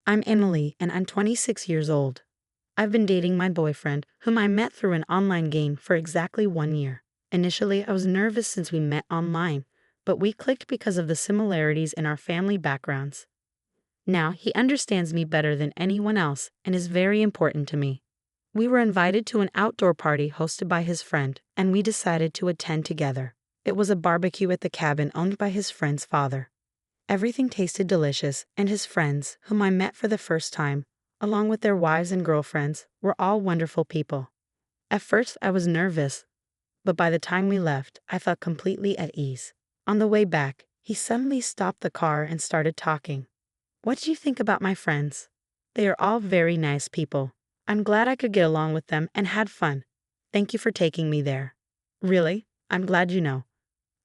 I'm Emily, and I'm 26 years old. I've been dating my boyfriend, whom I met through an online game, for exactly 1 year. Initially, I was nervous since we met online, but we clicked because of the similarities in our family backgrounds. Now, he understands me better than anyone else and is very important to me. We were invited to an outdoor party hosted by his friend, and we decided to attend together. It was a barbecue at the cabin owned by his friend's father. Everything tasted delicious, and his friends, whom I met for the first time, along with their wives and girlfriends, were all wonderful people. At first, I was nervous, but by the time we left, I felt completely at ease. On the way back, he suddenly stopped the car and started talking. "What do you think about my friends? They are all very nice people. I'm glad I could get along with them and had fun. Thank you for taking me there." "Really? I'm glad you know.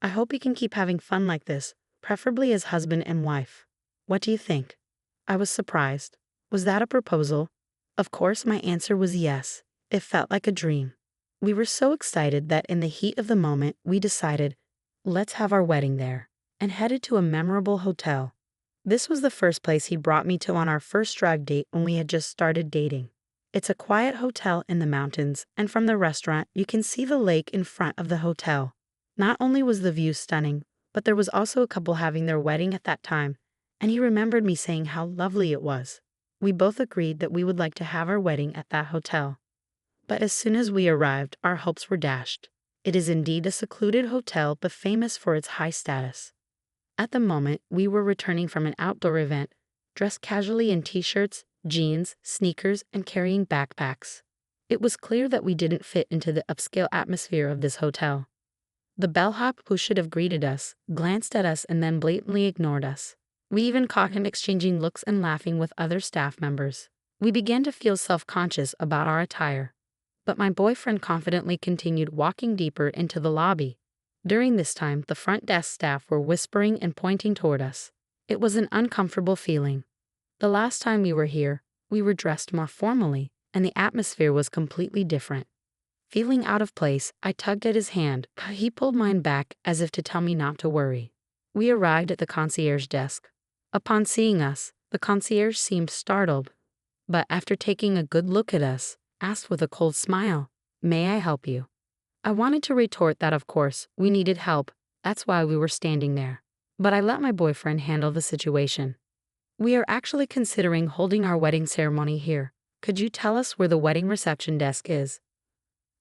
I hope you can keep having fun like this, preferably as husband and wife. What do you think?" I was surprised. Was that a proposal? Of course, my answer was yes. It felt like a dream. We were so excited that in the heat of the moment, we decided, let's have our wedding there, and headed to a memorable hotel. This was the first place he brought me to on our first drive date when we had just started dating. It's a quiet hotel in the mountains, and from the restaurant, you can see the lake in front of the hotel. Not only was the view stunning, but there was also a couple having their wedding at that time, and he remembered me saying how lovely it was. We both agreed that we would like to have our wedding at that hotel. But as soon as we arrived, our hopes were dashed. It is indeed a secluded hotel, but famous for its high status. At the moment, we were returning from an outdoor event, dressed casually in t-shirts, jeans, sneakers, and carrying backpacks. It was clear that we didn't fit into the upscale atmosphere of this hotel. The bellhop, who should have greeted us, glanced at us and then blatantly ignored us. We even caught him exchanging looks and laughing with other staff members. We began to feel self-conscious about our attire. But my boyfriend confidently continued walking deeper into the lobby. During this time, the front desk staff were whispering and pointing toward us. It was an uncomfortable feeling. The last time we were here, we were dressed more formally, and the atmosphere was completely different. Feeling out of place, I tugged at his hand, but he pulled mine back as if to tell me not to worry. We arrived at the concierge desk. Upon seeing us, the concierge seemed startled, but after taking a good look at us, asked with a cold smile, "May I help you?" I wanted to retort that of course, we needed help, that's why we were standing there. But I let my boyfriend handle the situation. "We are actually considering holding our wedding ceremony here. Could you tell us where the wedding reception desk is?"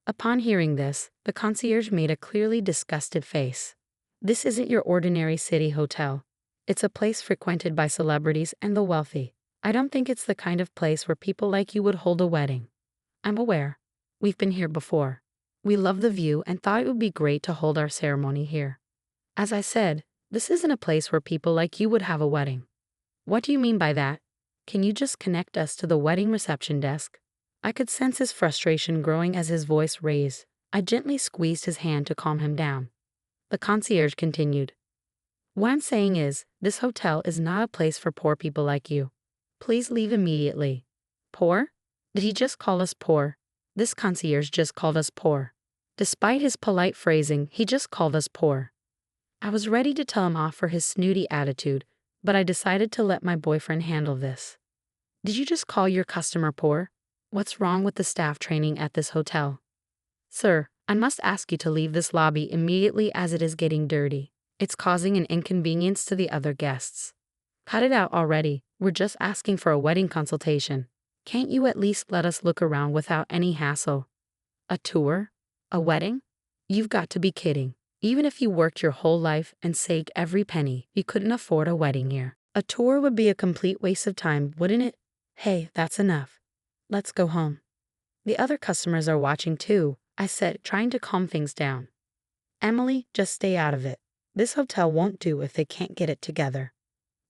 Upon hearing this, the concierge made a clearly disgusted face. "This isn't your ordinary city hotel. It's a place frequented by celebrities and the wealthy. I don't think it's the kind of place where people like you would hold a wedding." "I'm aware. We've been here before. We love the view and thought it would be great to hold our ceremony here. As I said, this isn't a place where people like you would have a wedding." "What do you mean by that? Can you just connect us to the wedding reception desk?" I could sense his frustration growing as his voice raised. I gently squeezed his hand to calm him down. The concierge continued, "What I'm saying is, this hotel is not a place for poor people like you. Please leave immediately." "Poor? Did he just call us poor?" This concierge just called us poor. Despite his polite phrasing, he just called us poor. I was ready to tell him off for his snooty attitude, but I decided to let my boyfriend handle this. "Did you just call your customer poor? What's wrong with the staff training at this hotel?" "Sir, I must ask you to leave this lobby immediately as it is getting dirty. It's causing an inconvenience to the other guests." "Cut it out already. We're just asking for a wedding consultation. Can't you at least let us look around without any hassle?" "A tour? A wedding? You've got to be kidding. Even if you worked your whole life and saved every penny, you couldn't afford a wedding here. A tour would be a complete waste of time, wouldn't it? Hey, that's enough. Let's go home." "The other customers are watching too," I said, trying to calm things down. "Emily, just stay out of it. This hotel won't do if they can't get it together."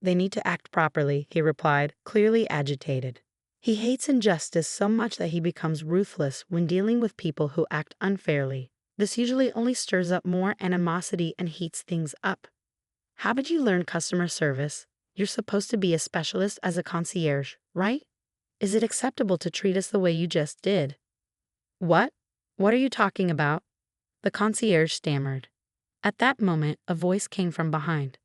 "They need to act properly," he replied, clearly agitated. He hates injustice so much that he becomes ruthless when dealing with people who act unfairly. This usually only stirs up more animosity and heats things up. "How did you learn customer service? You're supposed to be a specialist as a concierge, right? Is it acceptable to treat us the way you just did?" "What? What are you talking about?" The concierge stammered. At that moment, a voice came from behind.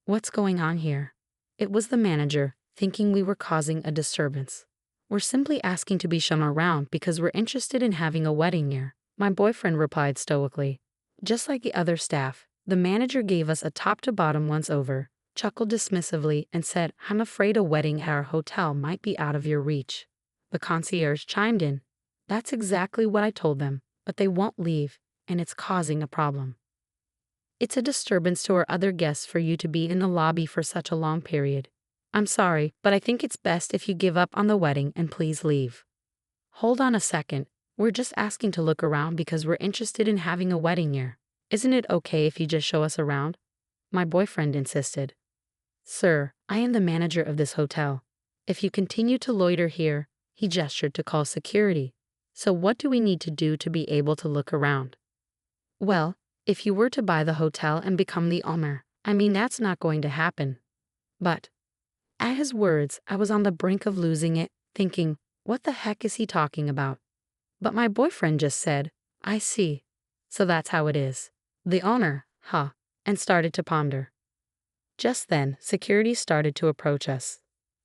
"What's going on here?" It was the manager, thinking we were causing a disturbance. We're simply asking to be shown around because we're interested in having a wedding here, my boyfriend replied stoically. Just like the other staff, the manager gave us a top-to-bottom once-over, chuckled dismissively, and said, I'm afraid a wedding at our hotel might be out of your reach. The concierge chimed in. That's exactly what I told them, but they won't leave, and it's causing a problem. It's a disturbance to our other guests for you to be in the lobby for such a long period. I'm sorry, but I think it's best if you give up on the wedding and please leave. Hold on a second. We're just asking to look around because we're interested in having a wedding here. Isn't it okay if you just show us around? My boyfriend insisted. Sir, I am the manager of this hotel. If you continue to loiter here, he gestured to call security. So what do we need to do to be able to look around? Well, if you were to buy the hotel and become the owner, that's not going to happen. But, at his words, I was on the brink of losing it, thinking, what the heck is he talking about? But my boyfriend just said, I see. So that's how it is. The owner, huh? And started to ponder. Just then, security started to approach us.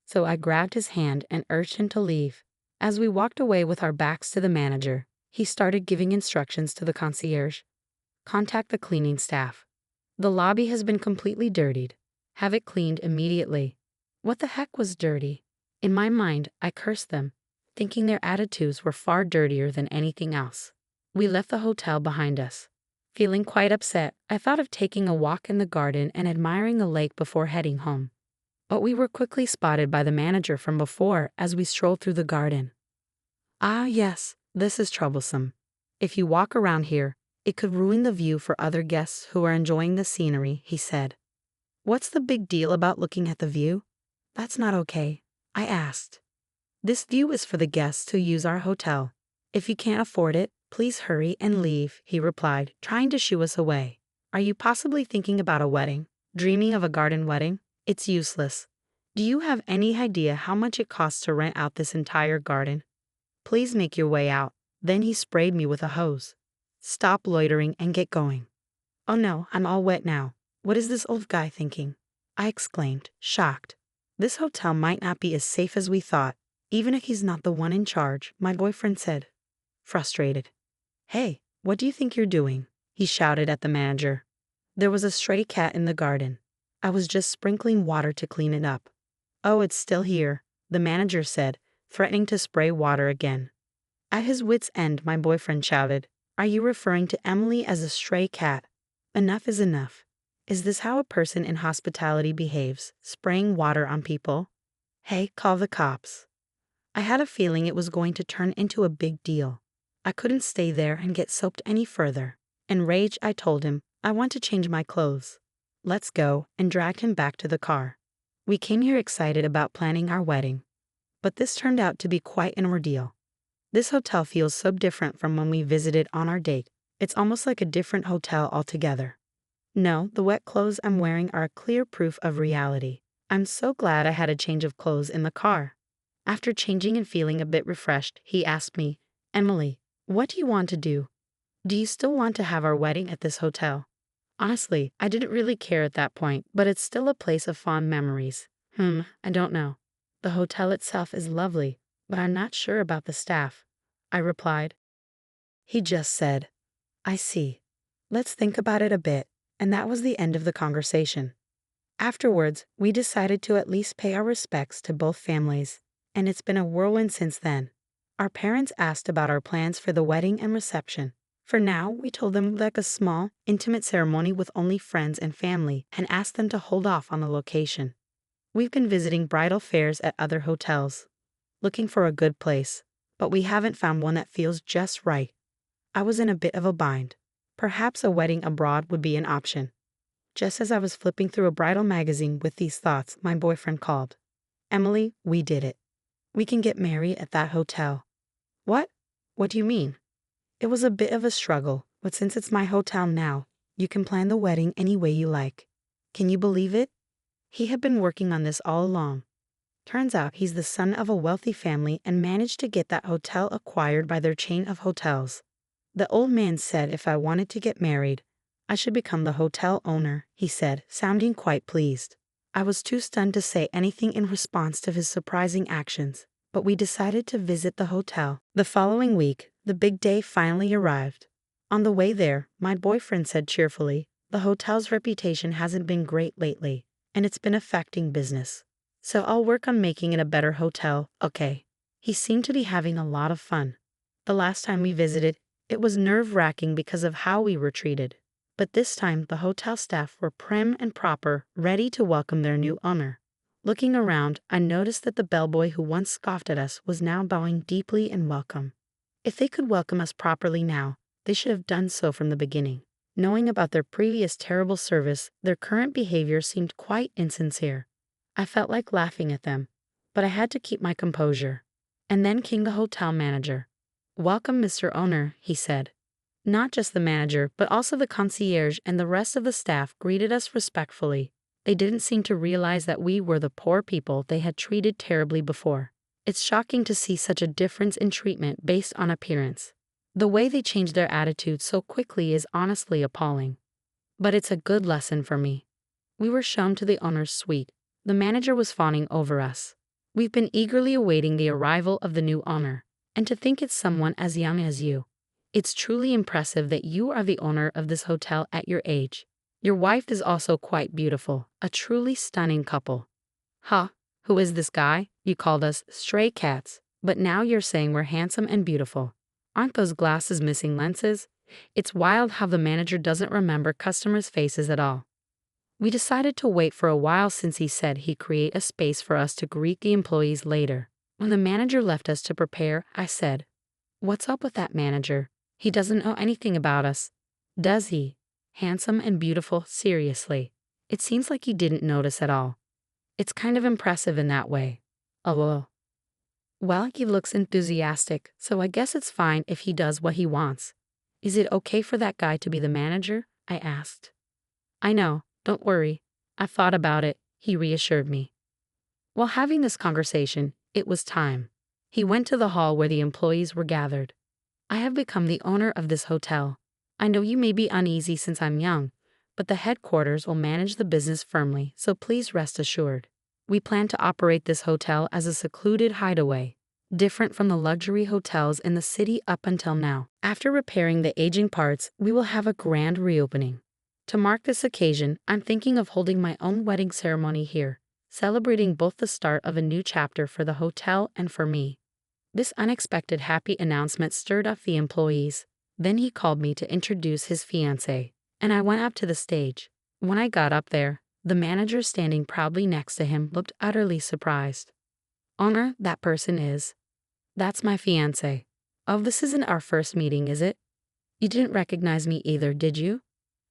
So I grabbed his hand and urged him to leave. As we walked away with our backs to the manager, he started giving instructions to the concierge. Contact the cleaning staff. The lobby has been completely dirtied. Have it cleaned immediately. What the heck was dirty? In my mind, I cursed them, thinking their attitudes were far dirtier than anything else. We left the hotel behind us. Feeling quite upset, I thought of taking a walk in the garden and admiring the lake before heading home. But we were quickly spotted by the manager from before as we strolled through the garden. Ah, yes, this is troublesome. If you walk around here, it could ruin the view for other guests who are enjoying the scenery, he said. What's the big deal about looking at the view? That's not okay, I asked. This view is for the guests who use our hotel. If you can't afford it, please hurry and leave, he replied, trying to shoo us away. Are you possibly thinking about a wedding? Dreaming of a garden wedding? It's useless. Do you have any idea how much it costs to rent out this entire garden? Please make your way out. Then he sprayed me with a hose. Stop loitering and get going. Oh no, I'm all wet now. What is this old guy thinking? I exclaimed, shocked. This hotel might not be as safe as we thought, even if he's not the one in charge, my boyfriend said, frustrated. Hey, what do you think you're doing? He shouted at the manager. There was a stray cat in the garden. I was just sprinkling water to clean it up. Oh, it's still here, the manager said, threatening to spray water again. At his wit's end, my boyfriend shouted, Are you referring to Emily as a stray cat? Enough is enough. Is this how a person in hospitality behaves, spraying water on people? Hey, call the cops. I had a feeling it was going to turn into a big deal. I couldn't stay there and get soaked any further. Enraged, I told him, I want to change my clothes. Let's go, and dragged him back to the car. We came here excited about planning our wedding. But this turned out to be quite an ordeal. This hotel feels so different from when we visited on our date. It's almost like a different hotel altogether. No, the wet clothes I'm wearing are a clear proof of reality. I'm so glad I had a change of clothes in the car. After changing and feeling a bit refreshed, he asked me, Emily, what do you want to do? Do you still want to have our wedding at this hotel? Honestly, I didn't really care at that point, but it's still a place of fond memories. I don't know. The hotel itself is lovely, but I'm not sure about the staff, I replied. He just said, I see. Let's think about it a bit, and that was the end of the conversation. Afterwards, we decided to at least pay our respects to both families, and it's been a whirlwind since then. Our parents asked about our plans for the wedding and reception. For now, we told them we'd like a small, intimate ceremony with only friends and family and asked them to hold off on the location. We've been visiting bridal fairs at other hotels, looking for a good place, but we haven't found one that feels just right. I was in a bit of a bind. Perhaps a wedding abroad would be an option. Just as I was flipping through a bridal magazine with these thoughts, my boyfriend called. Emily, we did it. We can get married at that hotel. What? What do you mean? It was a bit of a struggle, but since it's my hotel now, you can plan the wedding any way you like. Can you believe it? He had been working on this all along. Turns out he's the son of a wealthy family and managed to get that hotel acquired by their chain of hotels. The old man said if I wanted to get married, I should become the hotel owner, he said, sounding quite pleased. I was too stunned to say anything in response to his surprising actions, but we decided to visit the hotel. The following week, the big day finally arrived. On the way there, my boyfriend said cheerfully, "The hotel's reputation hasn't been great lately, and it's been affecting business. So I'll work on making it a better hotel, okay?" He seemed to be having a lot of fun. The last time we visited, it was nerve-wracking because of how we were treated. But this time, the hotel staff were prim and proper, ready to welcome their new owner. Looking around, I noticed that the bellboy who once scoffed at us was now bowing deeply in welcome. If they could welcome us properly now, they should have done so from the beginning. Knowing about their previous terrible service, their current behavior seemed quite insincere. I felt like laughing at them, but I had to keep my composure. And then came the hotel manager. "Welcome, Mr. Owner," he said. Not just the manager, but also the concierge and the rest of the staff greeted us respectfully. They didn't seem to realize that we were the poor people they had treated terribly before. It's shocking to see such a difference in treatment based on appearance. The way they changed their attitude so quickly is honestly appalling. But it's a good lesson for me. We were shown to the owner's suite. The manager was fawning over us. We've been eagerly awaiting the arrival of the new owner, and to think it's someone as young as you. It's truly impressive that you are the owner of this hotel at your age. Your wife is also quite beautiful, a truly stunning couple. Huh, who is this guy? You called us stray cats, but now you're saying we're handsome and beautiful. Aren't those glasses missing lenses? It's wild how the manager doesn't remember customers' faces at all. We decided to wait for a while since he said he'd create a space for us to greet the employees later. When the manager left us to prepare, I said, "What's up with that manager? He doesn't know anything about us, does he? Handsome and beautiful, seriously. It seems like he didn't notice at all. It's kind of impressive in that way." Oh, well, he looks enthusiastic, so I guess it's fine if he does what he wants. "Is it okay for that guy to be the manager?" I asked. "I know, don't worry. I thought about it," he reassured me. While having this conversation, it was time. He went to the hall where the employees were gathered. "I have become the owner of this hotel. I know you may be uneasy since I'm young, but the headquarters will manage the business firmly, so please rest assured. We plan to operate this hotel as a secluded hideaway, different from the luxury hotels in the city up until now. After repairing the aging parts, we will have a grand reopening. To mark this occasion, I'm thinking of holding my own wedding ceremony here, celebrating both the start of a new chapter for the hotel and for me." This unexpected happy announcement stirred up the employees. Then he called me to introduce his fiancée, and I went up to the stage. When I got up there, the manager standing proudly next to him looked utterly surprised. "Owner, that person is." "That's my fiancée." "Oh, this isn't our first meeting, is it? You didn't recognize me either, did you?"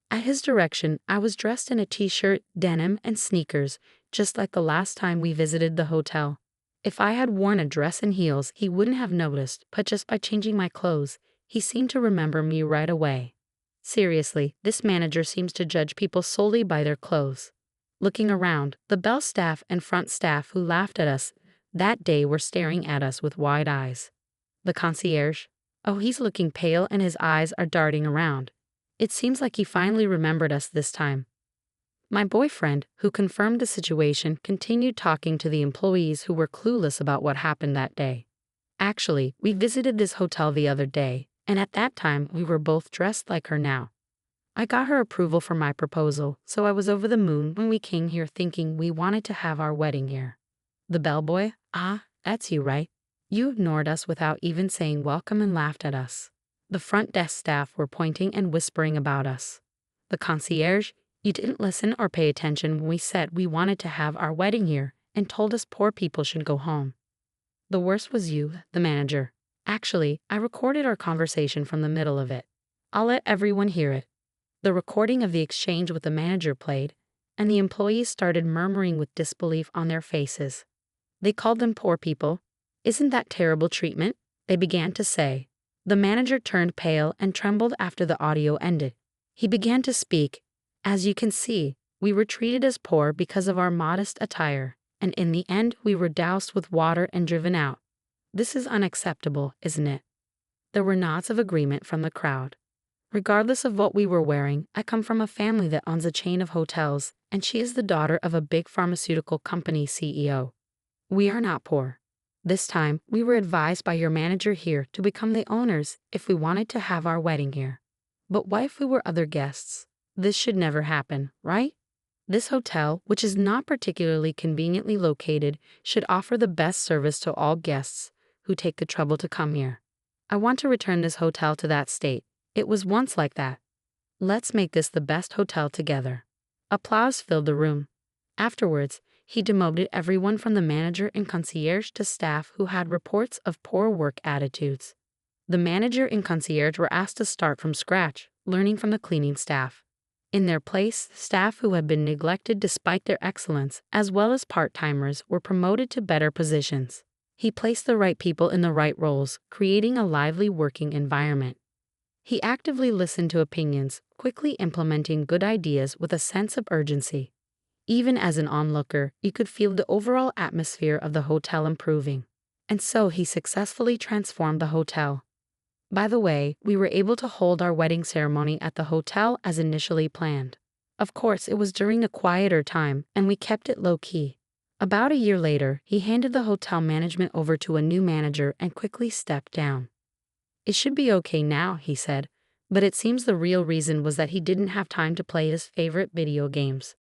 At his direction, I was dressed in a t-shirt, denim, and sneakers, just like the last time we visited the hotel. If I had worn a dress and heels, he wouldn't have noticed, but just by changing my clothes, he seemed to remember me right away. Seriously, this manager seems to judge people solely by their clothes. Looking around, the bell staff and front staff who laughed at us that day were staring at us with wide eyes. The concierge? Oh, he's looking pale and his eyes are darting around. It seems like he finally remembered us this time. My boyfriend, who confirmed the situation, continued talking to the employees who were clueless about what happened that day. "Actually, we visited this hotel the other day, and at that time we were both dressed like her now. I got her approval for my proposal, so I was over the moon when we came here thinking we wanted to have our wedding here." The bellboy? "Ah, that's you, right? You ignored us without even saying welcome and laughed at us." The front desk staff were pointing and whispering about us. The concierge? "You didn't listen or pay attention when we said we wanted to have our wedding here and told us poor people should go home." The worst was you, the manager. "Actually, I recorded our conversation from the middle of it. I'll let everyone hear it." The recording of the exchange with the manager played, and the employees started murmuring with disbelief on their faces. They called them poor people. "Isn't that terrible treatment?" they began to say. The manager turned pale and trembled after the audio ended. He began to speak. "As you can see, we were treated as poor because of our modest attire, and in the end we were doused with water and driven out. This is unacceptable, isn't it?" There were nods of agreement from the crowd. Regardless of what we were wearing, I come from a family that owns a chain of hotels, and she is the daughter of a big pharmaceutical company CEO. We are not poor. This time, we were advised by your manager here to become the owners if we wanted to have our wedding here. But what if we were other guests? This should never happen, right? This hotel, which is not particularly conveniently located, should offer the best service to all guests who take the trouble to come here. I want to return this hotel to that state. It was once like that. Let's make this the best hotel together. Applause filled the room. Afterwards, he demoted everyone from the manager and concierge to staff who had reports of poor work attitudes. The manager and concierge were asked to start from scratch, learning from the cleaning staff. In their place, staff who had been neglected despite their excellence, as well as part-timers, were promoted to better positions. He placed the right people in the right roles, creating a lively working environment. He actively listened to opinions, quickly implementing good ideas with a sense of urgency. Even as an onlooker, you could feel the overall atmosphere of the hotel improving. And so he successfully transformed the hotel. By the way, we were able to hold our wedding ceremony at the hotel as initially planned. Of course, it was during a quieter time, and we kept it low-key. About a year later, he handed the hotel management over to a new manager and quickly stepped down. It should be okay now, he said, but it seems the real reason was that he didn't have time to play his favorite video games.